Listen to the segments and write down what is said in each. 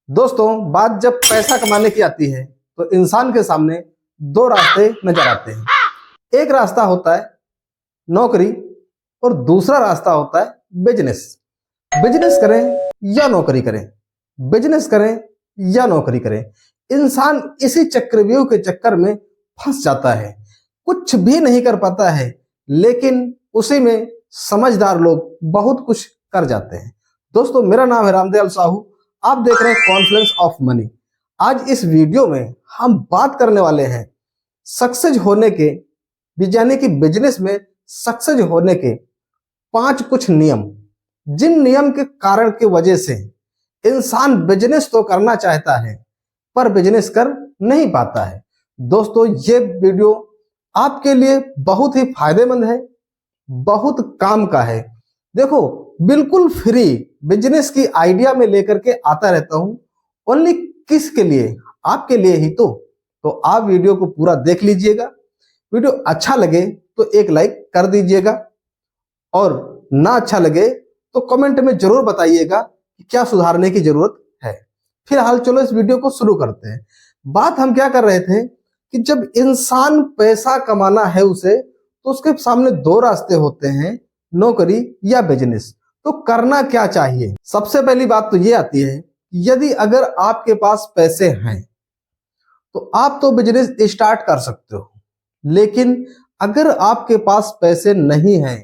दोस्तों, बात जब पैसा कमाने की आती है तो इंसान के सामने दो रास्ते नजर आते हैं। एक रास्ता होता है नौकरी और दूसरा रास्ता होता है बिजनेस। बिजनेस करें या नौकरी करें, बिजनेस करें या नौकरी करें, इंसान इसी चक्रव्यूह के चक्कर में फंस जाता है, कुछ भी नहीं कर पाता है। लेकिन उसी में समझदार लोग बहुत कुछ कर जाते हैं। दोस्तों, मेरा नाम है रामदयाल साहू, आप देख रहे हैं कॉन्फ्लुएंस ऑफ मनी। आज इस वीडियो में हम बात करने वाले हैं सक्सेस होने के, यानी कि बिजनेस में सक्सेस होने के 5 कुछ नियम, जिन नियम के कारण की वजह से इंसान बिजनेस तो करना चाहता है पर बिजनेस कर नहीं पाता है। दोस्तों, ये वीडियो आपके लिए बहुत ही फायदेमंद है, बहुत काम का है। देखो, बिल्कुल फ्री बिजनेस की आइडिया में लेकर के आता रहता हूं, ओनली किसके लिए? आपके लिए ही तो आप वीडियो को पूरा देख लीजिएगा। वीडियो अच्छा लगे तो एक लाइक कर दीजिएगा और ना अच्छा लगे तो कमेंट में जरूर बताइएगा कि क्या सुधारने की जरूरत है। फिलहाल चलो इस वीडियो को शुरू करते हैं। बात हम क्या कर रहे थे कि जब इंसान पैसा कमाना है उसे, तो उसके सामने दो रास्ते होते हैं, नौकरी या बिजनेस। तो करना क्या चाहिए? सबसे पहली बात तो ये आती है, यदि अगर आपके पास पैसे हैं तो आप तो बिजनेस स्टार्ट कर सकते हो, लेकिन अगर आपके पास पैसे नहीं हैं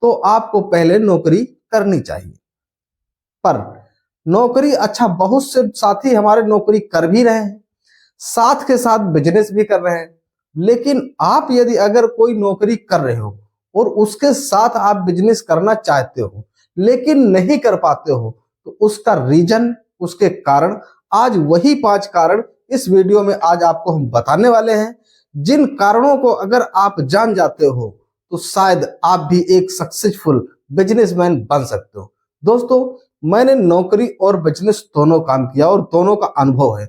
तो आपको पहले नौकरी करनी चाहिए। पर नौकरी, अच्छा, बहुत से साथी हमारे नौकरी कर भी रहे हैं, साथ के साथ बिजनेस भी कर रहे हैं। लेकिन आप यदि अगर कोई नौकरी कर रहे हो और उसके साथ आप बिजनेस करना चाहते हो लेकिन नहीं कर पाते हो, तो उसका रीजन, उसके कारण, आज वही 5 कारण इस वीडियो में आज आपको हम बताने वाले हैं, जिन कारणों को अगर आप जान जाते हो तो शायद आप भी एक सक्सेसफुल बिजनेसमैन बन सकते हो। दोस्तों, मैंने नौकरी और बिजनेस दोनों काम किया और दोनों का अनुभव है,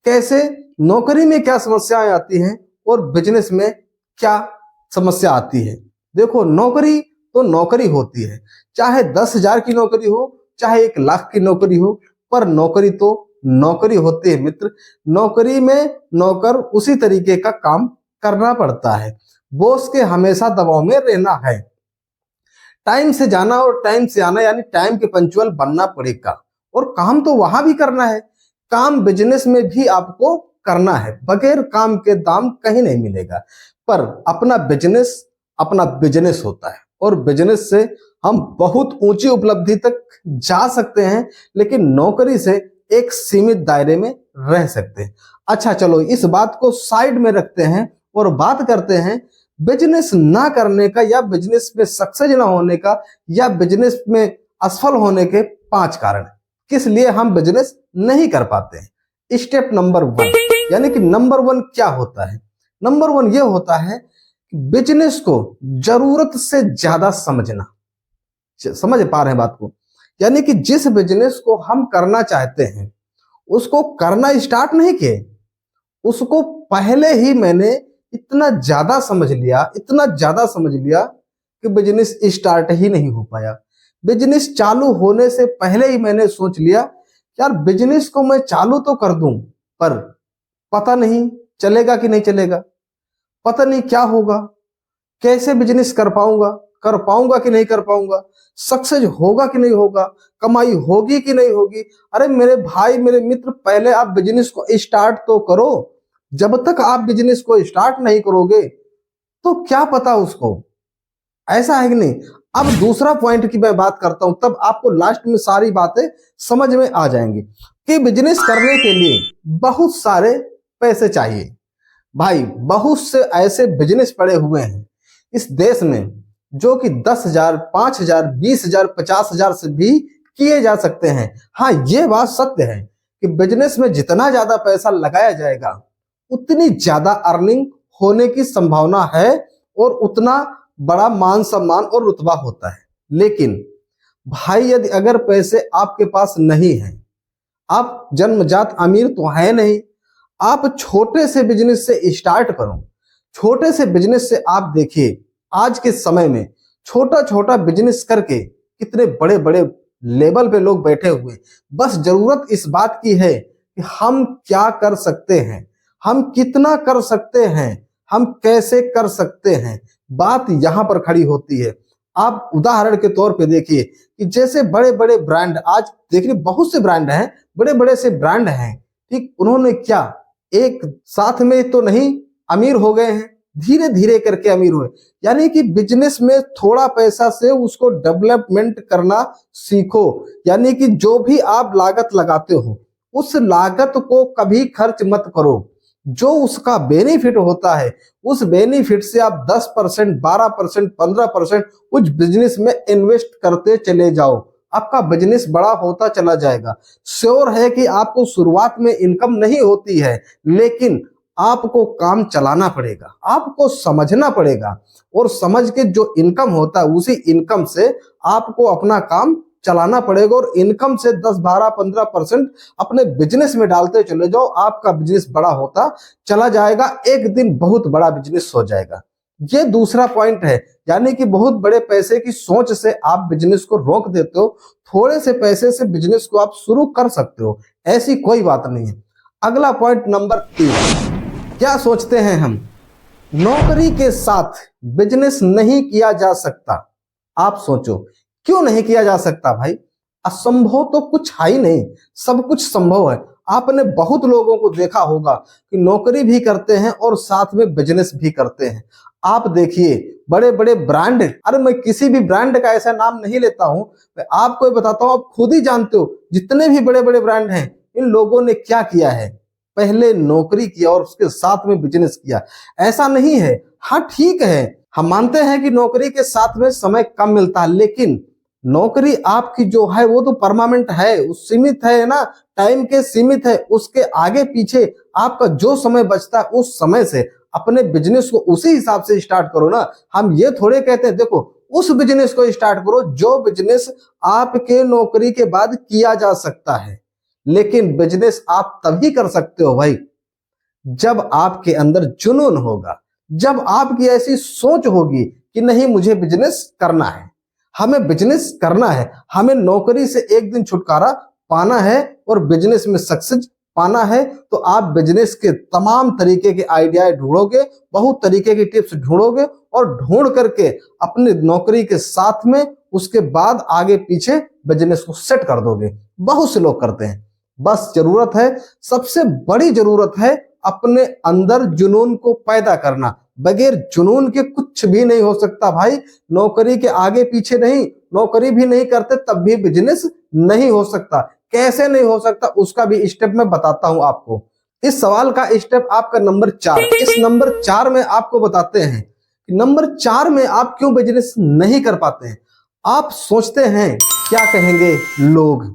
कैसे नौकरी में क्या समस्याएं आती हैं और बिजनेस में क्या समस्या आती है। देखो, नौकरी तो नौकरी होती है, चाहे 10,000 की नौकरी हो, चाहे 1,00,000 की नौकरी हो, पर नौकरी तो नौकरी होती है मित्र। नौकरी में नौकर उसी तरीके का काम करना पड़ता है, बॉस के हमेशा दबाव में रहना है, टाइम से जाना और टाइम से आना, यानी टाइम के पंक्चुअल बनना पड़ेगा। और काम तो वहां भी करना है, काम बिजनेस में भी आपको करना है, बगैर काम के दाम कहीं नहीं मिलेगा। पर अपना बिजनेस होता है और बिजनेस से हम बहुत ऊंची उपलब्धि तक जा सकते हैं, लेकिन नौकरी से एक सीमित दायरे में रह सकते हैं। अच्छा, चलो इस बात को साइड में रखते हैं और बात करते हैं बिजनेस ना करने का, या बिजनेस में सक्सेस ना होने का, या बिजनेस में असफल होने के 5 कारण, किस लिए हम बिजनेस नहीं कर पाते हैं। स्टेप नंबर 1, यानी कि नंबर 1 क्या होता है? नंबर 1 ये होता है कि बिजनेस को जरूरत से ज्यादा समझना। समझ पा रहे हैं बात को? यानी कि जिस बिजनेस को हम करना चाहते हैं उसको करना स्टार्ट नहीं किए, उसको पहले ही मैंने इतना ज्यादा समझ लिया, इतना ज्यादा समझ लिया कि बिजनेस स्टार्ट ही नहीं हो पाया। बिजनेस चालू होने से पहले ही मैंने सोच लिया, यार बिजनेस को मैं चालू तो कर दूं, पर पता नहीं चलेगा कि नहीं चलेगा, पता नहीं क्या होगा, कैसे बिजनेस कर पाऊंगा कि नहीं कर पाऊंगा, सक्सेस होगा कि नहीं होगा, कमाई होगी कि नहीं होगी। अरे मेरे भाई, मेरे मित्र, पहले आप बिजनेस को स्टार्ट तो करो। जब तक आप बिजनेस को स्टार्ट नहीं करोगे तो क्या पता उसको, ऐसा है कि नहीं। अब दूसरा पॉइंट की मैं बात करता हूं, तब आपको लास्ट में सारी बातें समझ में आ जाएंगी कि बिजनेस करने के लिए बहुत सारे पैसे चाहिए। भाई, बहुत से ऐसे बिजनेस पड़े हुए हैं इस देश में जो कि 10,000, 5,000, 20,000, 50,000 से भी किए जा सकते हैं। हाँ, ये बात सत्य है कि बिजनेस में जितना ज्यादा पैसा लगाया जाएगा उतनी ज्यादा अर्निंग होने की संभावना है और उतना बड़ा मान सम्मान और रुतबा होता है। लेकिन भाई, यदि अगर पैसे आपके पास नहीं है, आप जन्मजात अमीर तो है नहीं, आप छोटे से बिजनेस से स्टार्ट करो। छोटे से बिजनेस से आप देखिए, आज के समय में छोटा छोटा बिजनेस करके कितने बड़े बड़े लेवल पे लोग बैठे हुए। बस जरूरत इस बात की है कि हम क्या कर सकते हैं, हम कितना कर सकते हैं, हम कैसे कर सकते हैं। बात यहां पर खड़ी होती है। आप उदाहरण के तौर पे देखिए कि जैसे बड़े बड़े ब्रांड, आज देखिए बहुत से ब्रांड हैं, बड़े बड़े से ब्रांड हैं, ठीक, उन्होंने क्या एक साथ में तो नहीं अमीर हो गए हैं, धीरे धीरे करके अमीर हुए। यानी कि बिजनेस में थोड़ा पैसा से उसको डेवलपमेंट करना सीखो। यानी कि जो भी आप लागत लगाते हो उस लागत को कभी खर्च मत करो। जो उसका बेनिफिट होता है उस बेनिफिट से आप 10%, 12%, 15% उस बिजनेस में इन्वेस्ट करते चले जाओ। आपका बिजनेस बड़ा होता चला जाएगा। श्योर है कि आपको शुरुआत में इनकम नहीं होती है, लेकिन आपको काम चलाना पड़ेगा, आपको समझना पड़ेगा, और समझ के जो इनकम होता है उसी इनकम से आपको अपना काम चलाना पड़ेगा। और इनकम से 10, 12, 15% अपने बिजनेस में डालते चले जाओ। आपका बिजनेस बड़ा होता चला जाएगा, एक दिन बहुत बड़ा बिजनेस हो जाएगा। ये दूसरा पॉइंट है। यानी कि बहुत बड़े पैसे की सोच से आप बिजनेस को रोक देते हो, थोड़े से पैसे से बिजनेस को आप शुरू कर सकते हो, ऐसी कोई बात नहीं है। अगला पॉइंट नंबर 3, क्या सोचते हैं हम, नौकरी के साथ बिजनेस नहीं किया जा सकता। आप सोचो क्यों नहीं किया जा सकता भाई? असंभव तो कुछ है ही नहीं, सब कुछ संभव है। आपने बहुत लोगों को देखा होगा कि नौकरी भी करते हैं और साथ में बिजनेस भी करते हैं। आप देखिए बड़े बड़े ब्रांड, अरे मैं किसी भी ब्रांड का ऐसा नाम नहीं लेता हूं, मैं आपको बताता हूं, आप खुद ही जानते हो जितने भी बड़े बड़े ब्रांड हैं, इन लोगों ने क्या किया है, पहले नौकरी किया और उसके साथ में बिजनेस किया। ऐसा नहीं है, हाँ ठीक है, हम मानते हैं कि नौकरी के साथ में समय कम मिलता है, लेकिन नौकरी आपकी जो है वो तो परमानेंट है, उस सीमित है ना, टाइम के सीमित है। उसके आगे पीछे आपका जो समय बचता है उस समय से अपने बिजनेस को उसी हिसाब से स्टार्ट करो ना। हम ये थोड़े कहते हैं देखो उस बिजनेस को स्टार्ट करो जो बिजनेस आपके नौकरी के बाद किया जा सकता है। लेकिन बिजनेस आप तभी कर सकते हो भाई जब आपके अंदर जुनून होगा, जब आपकी ऐसी सोच होगी कि नहीं मुझे बिजनेस करना है, हमें बिजनेस करना है, हमें नौकरी से एक दिन छुटकारा पाना है और बिजनेस में सक्सेस पाना है। तो आप बिजनेस के तमाम तरीके के आइडिया ढूंढोगे, बहुत तरीके की टिप्स ढूंढोगे और ढूंढ करके अपनी नौकरी के साथ में उसके बाद आगे पीछे बिजनेस को सेट कर दोगे। बहुत से लोग करते हैं। बस जरूरत है, सबसे बड़ी जरूरत है अपने अंदर जुनून को पैदा करना। बगैर जुनून के कुछ भी नहीं हो सकता भाई। नौकरी के आगे पीछे नहीं, नौकरी भी नहीं करते तब भी बिजनेस नहीं हो सकता। कैसे नहीं हो सकता उसका भी स्टेप मैं बताता हूं आपको। इस सवाल का स्टेप आपका नंबर 4, इस नंबर 4 में आपको बताते हैं कि नंबर 4 में आप क्यों बिजनेस नहीं कर पाते हैं। आप सोचते हैं क्या कहेंगे लोग,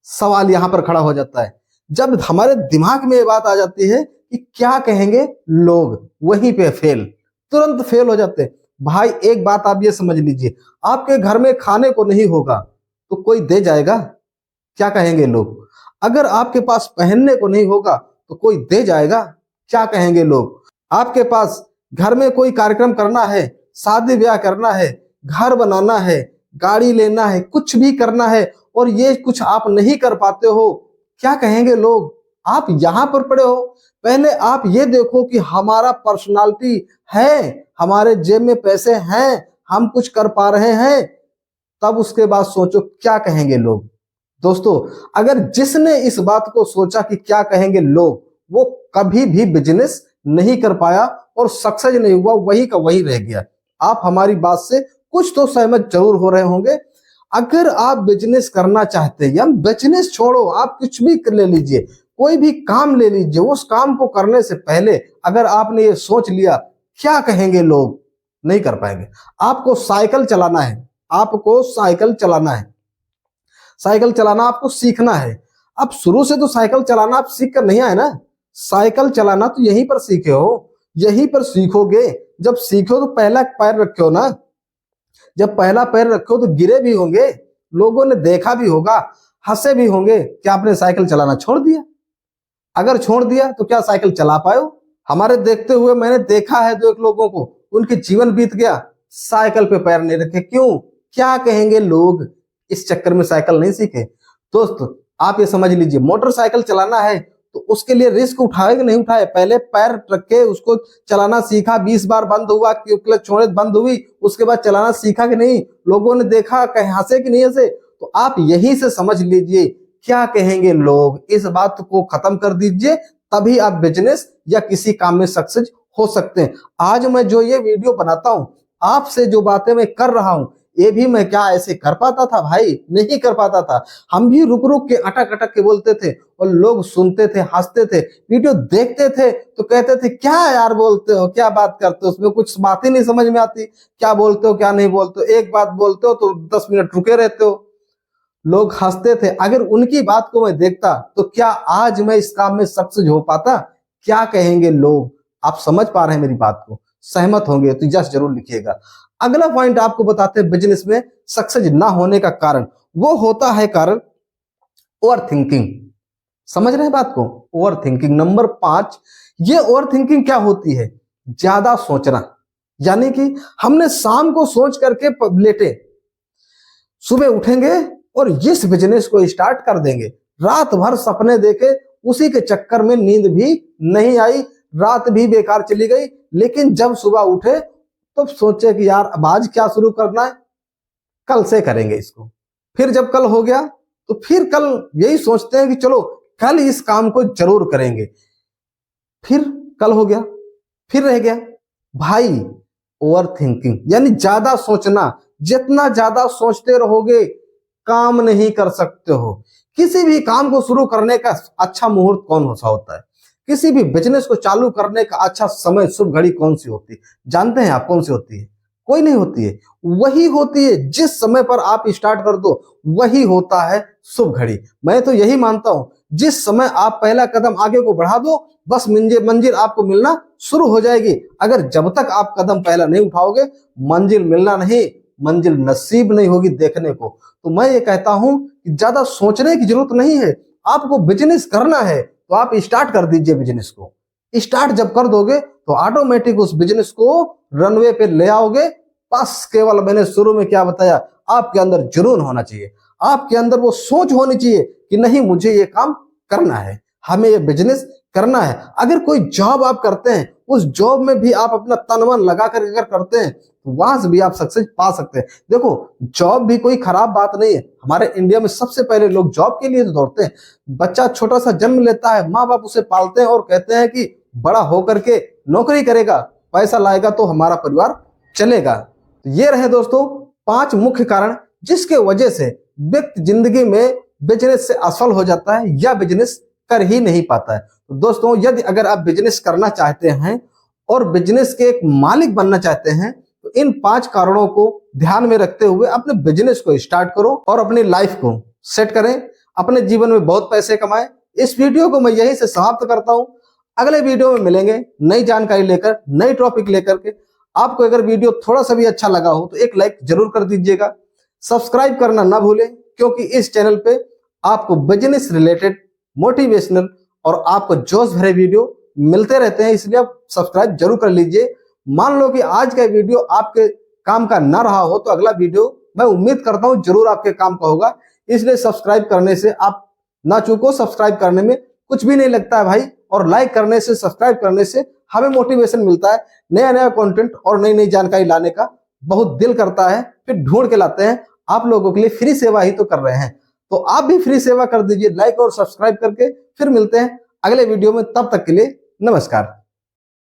सवाल यहां पर खड़ा हो जाता है। जब हमारे दिमाग में ये बात आ जाती है कि क्या कहेंगे लोग, वहीं पे फेल, तुरंत फेल हो जाते हैं। भाई एक बात आप ये समझ लीजिए, आपके घर में खाने को नहीं होगा तो कोई दे जाएगा, क्या कहेंगे लोग। अगर आपके पास पहनने को नहीं होगा तो कोई दे जाएगा, क्या कहेंगे लोग। आपके पास घर में कोई कार्यक्रम करना है, शादी ब्याह करना है, घर बनाना है, गाड़ी लेना है, कुछ भी करना है और ये कुछ आप नहीं कर पाते हो, क्या कहेंगे लोग। आप यहां पर पड़े हो, पहले आप ये देखो कि हमारा पर्सनालिटी है, हमारे जेब में पैसे हैं, हम कुछ कर पा रहे हैं, तब उसके बाद सोचो क्या कहेंगे लोग। दोस्तों अगर जिसने इस बात को सोचा कि क्या कहेंगे लोग, वो कभी भी बिजनेस नहीं कर पाया और सक्सेस नहीं हुआ, वही का वही रह गया। आप हमारी बात से कुछ तो सहमत जरूर हो रहे होंगे। अगर आप बिजनेस करना चाहते हैं या बिजनेस छोड़ो, आप कुछ भी ले लीजिए, कोई भी काम ले लीजिए, उस काम को करने से पहले अगर आपने ये सोच लिया क्या कहेंगे लोग, नहीं कर पाएंगे। आपको साइकिल चलाना है, आपको साइकिल चलाना है, साइकिल चलाना आपको सीखना है। अब शुरू से तो साइकिल चलाना आप सीख कर नहीं आए ना, साइकिल चलाना तो यहीं पर सीखे हो, यहीं पर सीखोगे। जब सीखो तो पहला पैर रखे हो ना, जब पहला पैर रखे हो तो गिरे भी होंगे, लोगों ने देखा भी होगा, हंसे भी होंगे, क्या आपने साइकिल चलाना छोड़ दिया। अगर छोड़ दिया तो क्या साइकिल चला पाए हो। हमारे देखते हुए मैंने देखा है दो एक लोगों को, उनके जीवन बीत गया, साइकिल पे पैर नहीं रखे। क्यों, क्या कहेंगे लोग, इस चक्कर में साइकिल नहीं सीखे। दोस्त आप ये समझ लीजिए, मोटरसाइकिल चलाना है तो उसके लिए रिस्क उठाए कि नहीं उठाए, पहले पैर रख के उसको चलाना सीखा, 20 बार बंद हुआ, क्लच छोड़े बंद हुई, उसके बाद चलाना सीखा कि नहीं, लोगों ने देखा, कहीं हंसे कि नहीं हंसे। तो आप यही से समझ लीजिए क्या कहेंगे लोग, इस बात को खत्म कर दीजिए, तभी आप बिजनेस या किसी काम में सक्सेस हो सकते हैं। आज मैं जो ये वीडियो बनाता हूं, आपसे जो बातें मैं कर रहा हूं, ये भी मैं क्या ऐसे कर पाता था भाई? नहीं कर पाता था। हम भी रुक रुक के अटक अटक के बोलते थे और लोग सुनते थे, हंसते थे, वीडियो देखते थे तो कहते थे क्या यार बोलते हो, क्या बात करते हो, उसमें कुछ बात ही नहीं समझ में आती, क्या बोलते हो क्या नहीं बोलते हो, एक बात बोलते हो तो 10 मिनट रुके रहते हो। लोग हंसते थे। अगर उनकी बात को मैं देखता तो क्या आज मैं इस काम में सक्सेस हो पाता? क्या कहेंगे लोग? आप समझ पा रहे हैं मेरी बात को? सहमत होंगे तो यस जरूर लिखिएगा। अगला पॉइंट आपको बताते हैं बिजनेस में सक्सेस ना होने का कारण। वो होता है कारण ओवर थिंकिंग। समझ रहे हैं बात को? Over thinking. नंबर 5, ये ओवर थिंकिंग क्या होती है? ज्यादा सोचना। यानी कि हमने शाम को सोच करके लेटे, सुबह उठेंगे और इस बिजनेस को स्टार्ट कर देंगे, रात भर सपने देखे, उसी के चक्कर में नींद भी नहीं आई, रात भी बेकार चली गई, लेकिन जब सुबह उठे तो सोचे कि यार अब आज क्या शुरू करना है, कल से करेंगे इसको। फिर जब कल हो गया तो फिर कल यही सोचते हैं कि चलो कल इस काम को जरूर करेंगे, फिर कल हो गया, फिर रह गया। भाई ओवर थिंकिंग यानी ज्यादा सोचना। जितना ज्यादा सोचते रहोगे काम नहीं कर सकते हो। किसी भी काम को शुरू करने का अच्छा मुहूर्त कौन सा होता है? किसी भी बिजनेस को चालू करने का अच्छा समय, शुभ घड़ी कौन सी होती है? जानते हैं आप कौन सी होती है? कोई नहीं होती है। वही होती है जिस समय पर आप स्टार्ट कर दो, वही होता है शुभ घड़ी। मैं तो यही मानता हूं, जिस समय आप पहला कदम आगे को बढ़ा दो, बस मंजिल आपको मिलना शुरू हो जाएगी। अगर जब तक आप कदम पहला नहीं उठाओगे, मंजिल मिलना नहीं, मंजिल नसीब नहीं होगी देखने को। तो मैं ये कहता हूं कि ज्यादा सोचने की जरूरत नहीं है। आपको बिजनेस करना है तो आप स्टार्ट कर दीजिए बिजनेस को। स्टार्ट जब कर दोगे तो ऑटोमेटिक उस बिजनेस को रनवे पे ले आओगे। बस केवल मैंने शुरू में क्या बताया, आपके अंदर जुनून होना चाहिए, आपके अंदर वो सोच होनी चाहिए कि नहीं मुझे ये काम करना है, हमें ये बिजनेस करना है। अगर कोई जॉब आप करते हैं, उस जॉब में भी आप अपना तन मन लगा कर अगर करते हैं तो वहां से भी आप सक्सेस पा सकते हैं। देखो जॉब भी कोई खराब बात नहीं है। हमारे इंडिया में सबसे पहले लोग जॉब के लिए तो दौड़ते हैं। बच्चा छोटा सा जन्म लेता है, माँ बाप उसे पालते हैं और कहते हैं कि बड़ा होकर के नौकरी करेगा, पैसा लाएगा तो हमारा परिवार चलेगा। तो ये रहे दोस्तों 5 मुख्य कारण जिसके वजह से व्यक्ति जिंदगी में बिजनेस से असफल हो जाता है या बिजनेस कर ही नहीं पाता है। तो दोस्तों यदि अगर आप बिजनेस करना चाहते हैं और बिजनेस के एक मालिक बनना चाहते हैं तो इन 5 कारणों को ध्यान में रखते हुए अपने बिजनेस को स्टार्ट करो और अपनी लाइफ को सेट करें, अपने जीवन में बहुत पैसे कमाएं। इस वीडियो को मैं यहीं से समाप्त करता हूं। अगले वीडियो में मिलेंगे नई जानकारी लेकर, नई टॉपिक लेकर के। आपको अगर वीडियो थोड़ा सा भी अच्छा लगा हो तो एक लाइक जरूर कर दीजिएगा। सब्सक्राइब करना ना भूलें, क्योंकि इस चैनल पे आपको बिजनेस रिलेटेड, मोटिवेशनल और आपको जोश भरे वीडियो मिलते रहते हैं, इसलिए आप सब्सक्राइब जरूर कर लीजिए। मान लो कि आज का वीडियो आपके काम का ना रहा हो तो अगला वीडियो मैं उम्मीद करता हूं जरूर आपके काम का होगा। इसलिए सब्सक्राइब करने से आप ना चूको। सब्सक्राइब करने में कुछ भी नहीं लगता है भाई, और लाइक करने से, सब्सक्राइब करने से हमें मोटिवेशन मिलता है। नया नया कंटेंट और नई नई जानकारी लाने का बहुत दिल करता है, फिर ढूंढ के लाते हैं। आप लोगों के लिए फ्री सेवा ही तो कर रहे हैं, तो आप भी फ्री सेवा कर दीजिए लाइक और सब्सक्राइब करके। फिर मिलते हैं अगले वीडियो में, तब तक के लिए नमस्कार।